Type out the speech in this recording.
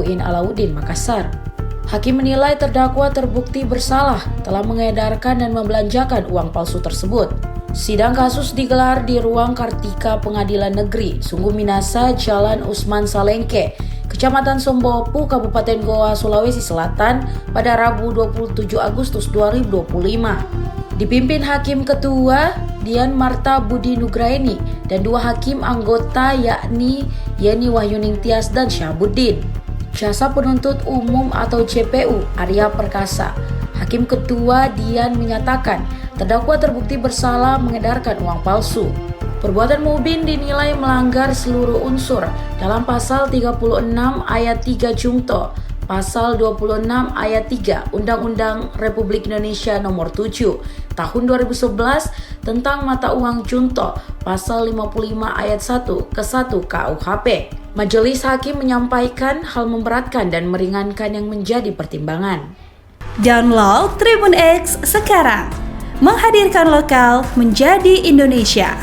UIN Alauddin Makassar. Hakim menilai terdakwa terbukti bersalah telah mengedarkan dan membelanjakan uang palsu tersebut. Sidang kasus digelar di Ruang Kartika Pengadilan Negeri Sungguh Minasa, Jalan Usman Salengke, Kecamatan Sombopu, Kabupaten Goa, Sulawesi Selatan pada Rabu 27 Agustus 2025. Dipimpin Hakim Ketua Dian Marta Budi Nugraini dan 2 hakim anggota yakni Yeni Wahyuning Tias dan Syahabuddin. Jaksa Penuntut Umum atau JPU Arya Perkasa. Hakim Ketua Dian menyatakan terdakwa terbukti bersalah mengedarkan uang palsu. Perbuatan Mubin dinilai melanggar seluruh unsur dalam pasal 36 ayat 3 Jungto, pasal 26 ayat 3 Undang-Undang Republik Indonesia Nomor 7 Tahun 2011 tentang mata uang Junto, pasal 55 ayat 1 ke 1 KUHP. Majelis Hakim menyampaikan hal memberatkan dan meringankan yang menjadi pertimbangan. Download Tribun X sekarang, menghadirkan lokal menjadi Indonesia.